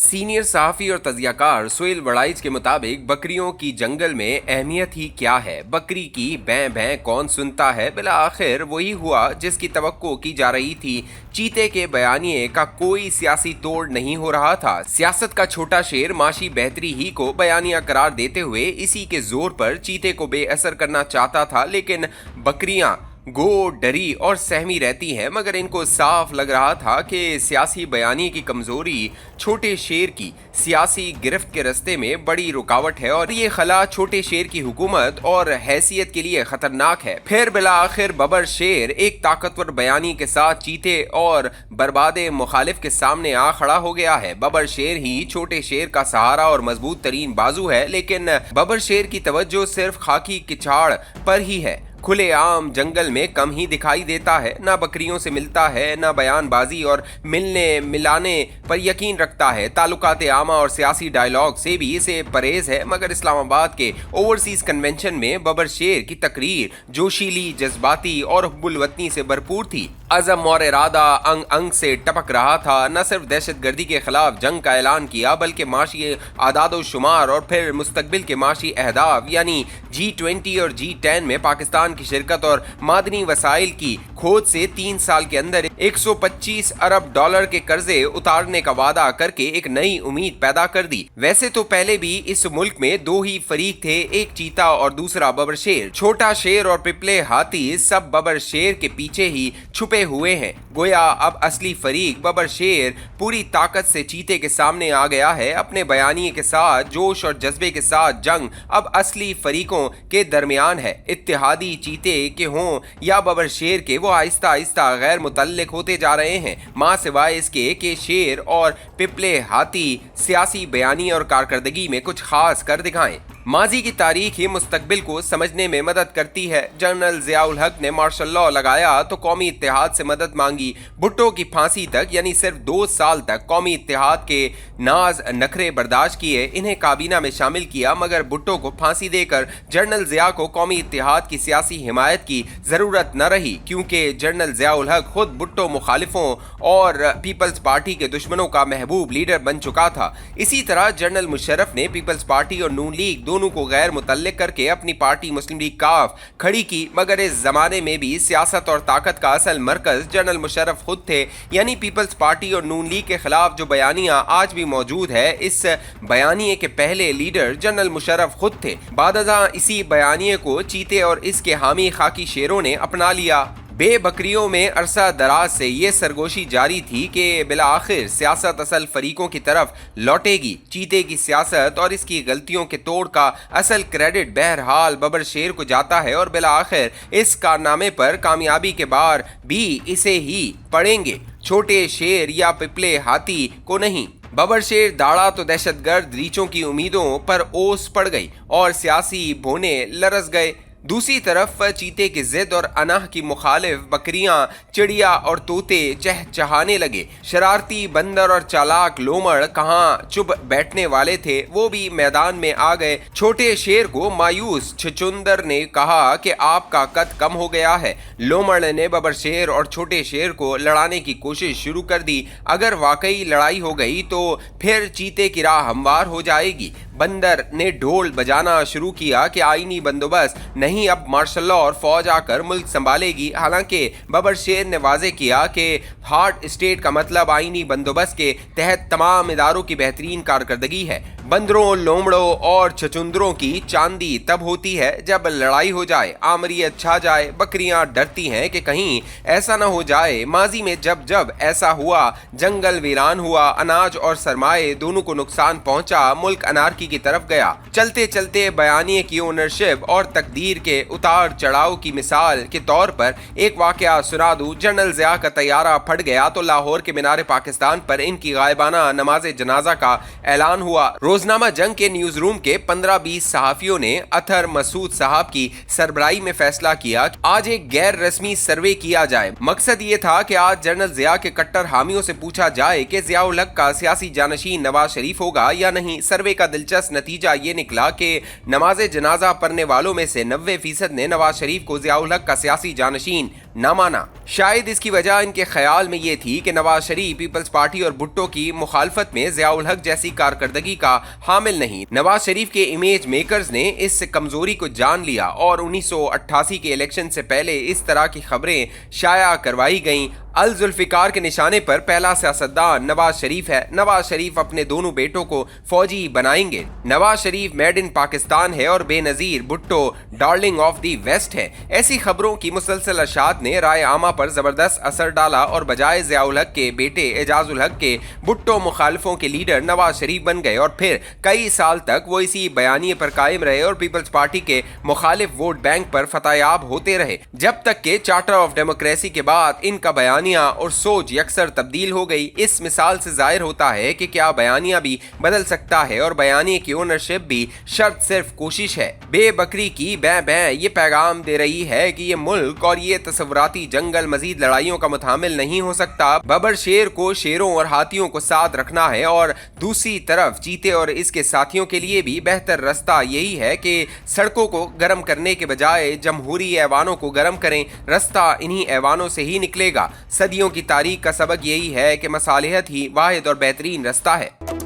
Senior सहाफ़ी और तज़ियाकार सुहेल वड़ाइच के मुताबिक बकरियों की जंगल में अहमियत ही क्या है। बकरी की बैं बैं कौन सुनता है। बिला आखिर वही हुआ जिसकी तवक्को की जा रही थी। चीते के बयानिए का कोई सियासी तोड़ नहीं हो रहा था। सियासत का छोटा शेर माशी बेहतरी ही को बयानिया करार देते हुए इसी के जोर पर चीते को बेअसर करना चाहता था, लेकिन बकरियां गो डरी और सहमी रहती हैं। मगर इनको साफ लग रहा था कि सियासी बयानी की कमजोरी छोटे शेर की सियासी गिरफ्त के रास्ते में बड़ी रुकावट है और ये खला छोटे शेर की हुकूमत और हैसियत के लिए खतरनाक है। फिर बिला आखिर बबर शेर एक ताकतवर बयानी के साथ चीते और बर्बादे मुखालिफ के सामने आ खड़ा हो गया है। बबर शेर ही छोटे शेर का सहारा और मजबूत तरीन बाजू है, लेकिन बबर शेर की तवज्जो सिर्फ खाकी किचाड़ पर ही है। खुले आम जंगल में कम ही दिखाई देता है। ना बकरियों से मिलता है, ना बयानबाजी और मिलने मिलाने पर यकीन रखता है। ताल्लुकात आमा और सियासी डायलॉग से भी इसे परहेज है। मगर इस्लामाबाद के ओवरसीज कन्वेंशन में बबर शेर की तकरीर जोशीली, जज्बाती और हुब्बुल वतनी से भरपूर थी। अज़म और इरादा अंग अंग से टपक रहा था। न सिर्फ दहशत गर्दी के खिलाफ जंग का ऐलान किया, बल्कि माशी आदादो शुमार और फिर मुस्तकबिल के माशी अहदाफ यानी G20 और G10 में पाकिस्तान की शिरकत और मादनी वसाइल की खोज से 3 साल के अंदर 125 अरब डॉलर के कर्जे उतारने का वादा करके एक नई उम्मीद पैदा कर दी। वैसे तो पहले भी इस मुल्क में दो ही फरीक थे, एक चीता और दूसरा बबर शेर। छोटा शेर और पिपले हाथी सब बबर शेर के पीछे ही छुपे हुए हैं। गोया अब असली फरीक बबर शेर पूरी ताकत से चीते के सामने आ गया है। अपने बयानिए के साथ जोश और जज्बे के साथ जंग अब असली फरीकों के दरमियान है। इत्तेहादी चीते के हों या बबर शेर के, वो आहिस्ता आहिस्ता गैर मुतल्लिक होते जा रहे हैं। माँ सिवाय इसके कि शेर और पिपले हाथी सियासी बयानी और कारकर्दगी में कुछ खास कर दिखाएं। माजी की तारीख ही मुस्तकबिल को समझने में मदद करती है। जनरल ज़ियाउल हक ने मार्शल लॉ लगाया तो कौमी इत्तेहाद से मदद मांगी। भुट्टो की फांसी तक यानी सिर्फ 2 साल तक कौमी इत्तेहाद के नाज नखरे बर्दाश्त किए, इन्हें काबीना में शामिल किया। मगर भुट्टो को फांसी देकर जनरल ज़िया को कौमी इत्तेहाद की सियासी हिमायत की ज़रूरत न रही, क्योंकि जनरल ज़ियाउल हक खुद भुट्टो मुखालिफों और पीपल्स पार्टी के दुश्मनों का महबूब लीडर बन चुका था। इसी तरह जनरल मुशर्रफ ने पीपल्स पार्टी और नून लीग दोनों को गैर मुतल्लिक करके अपनी पार्टी मुस्लिम लीग काफ खड़ी की। मगर इस जमाने में भी सियासत और ताकत का असल मरकज जनरल मुशर्रफ खुद थे, यानी पीपल्स पार्टी और नून लीग के खिलाफ जो बयानिया आज भी मौजूद है, इस बयानिए के पहले लीडर जनरल मुशर्रफ खुद थे। बादजा इसी बयानिए को चीते और इसके हामी खाकी शेरों ने अपना लिया। बेबकरियों में अरसा दराज से ये सरगोशी जारी थी कि बिला आखिर सियासत असल फरीकों की तरफ लौटेगी। चीते की सियासत और इसकी गलतियों के तोड़ का असल क्रेडिट बहरहाल बबर शेर को जाता है और बिला आखिर इस कारनामे पर कामयाबी के बार भी इसे ही पड़ेंगे, छोटे शेर या पिपले हाथी को नहीं। बबर शेर दाड़ा तो दहशतगर्द रीचों की उम्मीदों पर ओस पड़ गई और सियासी बोने लरस गए। दूसरी तरफ चीते की जिद और अनाह की मुखालिफ बकरियां, चिड़िया और तोते चहचहाने लगे। शरारती बंदर और चालाक लोमड़ कहाँ चुप बैठने वाले थे, वो भी मैदान में आ गए। छोटे शेर को मायूस छुचुंदर ने कहा कि आपका कद कम हो गया है। लोमड़ ने बबर शेर और छोटे शेर को लड़ाने की कोशिश शुरू कर दी। अगर वाकई लड़ाई हो गई तो फिर चीते की राह हमवार हो जाएगी। बंदर ने ढोल बजाना शुरू किया कि आईनी बंदोबस्त नहीं, अब मार्शल लॉ और फौज आकर मुल्क संभालेगी। हालांकि बबर शेर ने वाजे किया कि हार्ड स्टेट का मतलब आईनी बंदोबस्त के तहत तमाम इदारों की बेहतरीन कारकर्दगी है। बंदरों, लोमड़ों और छचुंदरों की चांदी तब होती है जब लड़ाई हो जाए, आमरीत छा जाए। बकरियां डरती हैं कि कहीं ऐसा न हो जाए। माजी में जब जब ऐसा हुआ, जंगल वीरान हुआ, अनाज और सरमाए दोनों को नुकसान पहुंचा, मुल्क अनारकी की तरफ गया। चलते चलते बयानिए की ओनरशिप और तकदीर के उतार चढ़ाव की मिसाल के तौर पर एक वाकया सुना दूं। जनरल ज़िया का तैयारा फट गया तो लाहौर के मीनार पाकिस्तान पर इनकी गायबाना नमाज जनाजा का ऐलान हुआ। रोजनामा जंग के न्यूज रूम के 15-20 सहाफियों ने अथर मसूद साहब की सरबराही में फैसला किया कि आज एक गैर रस्मी सर्वे किया जाए। मकसद ये था कि आज जनरल ज़िया के कट्टर हामियों से पूछा जाए कि ज़ियाउल हक का सियासी जानशीन नवाज शरीफ होगा या नहीं। सर्वे का दिलचस्प नतीजा ये निकला कि नमाज जनाजा पढ़ने वालों में से 90% ने नवाज शरीफ को ज़ियाउल हक का सियासी जानशीन न माना। शायद इसकी वजह इनके ख्याल में ये थी कि नवाज शरीफ पीपल्स पार्टी और भुट्टो की मुखालफत में ज़ियाउल हक जैसी कारकर्दगी का हामिल नहीं। नवाज शरीफ के इमेज मेकर्स ने इस कमजोरी को जान लिया और 1988 के इलेक्शन से पहले इस तरह की खबरें शाया करवाई गईं। अल जुल्फिकार के निशाने पर पहला सियासतदान नवाज शरीफ है। नवाज शरीफ अपने दोनों बेटों को फौजी बनाएंगे। नवाज शरीफ मेड इन पाकिस्तान है और Benazir Bhutto darling of the West है। ऐसी खबरों की मुसलसल अशात ने राय आमा पर जबरदस्त असर डाला और बजाय ज़ियाउल हक के बेटे एजाजुल हक के भुट्टो मुखालिफों के लीडर नवाज शरीफ बन गए और फिर कई साल तक वो इसी बयानिए पर कायम रहे और पीपल्स पार्टी के मुखालिफ वोट बैंक पर फतहयाब होते रहे, जब तक के चार्टर ऑफ डेमोक्रेसी के बाद इनका बयानिया और सोच यकसर तब्दील हो गई। इस मिसाल से जाहिर होता है कि क्या बयानिया भी बदल सकता है और बयानिए की ओनरशिप भी शर्त सिर्फ कोशिश है। बेबकरी की बैं बैं ये पैगाम दे रही है कि ये मुल्क और ये तस्वुराती जंगल मजीद लड़ाइयों का मुतामिल नहीं हो सकता। बबर शेर को शेरों और हाथियों को साथ रखना है और दूसरी तरफ चीते और इसके साथियों के लिए भी बेहतर रास्ता यही है कि सड़कों को गर्म करने के बजाय जमहूरी ऐवानों को गर्म करें। रास्ता इन्हीं ऐवानों से ही निकलेगा। सदियों की तारीख का सबक यही है कि मसालिहत ही वाहिद और बेहतरीन रास्ता है।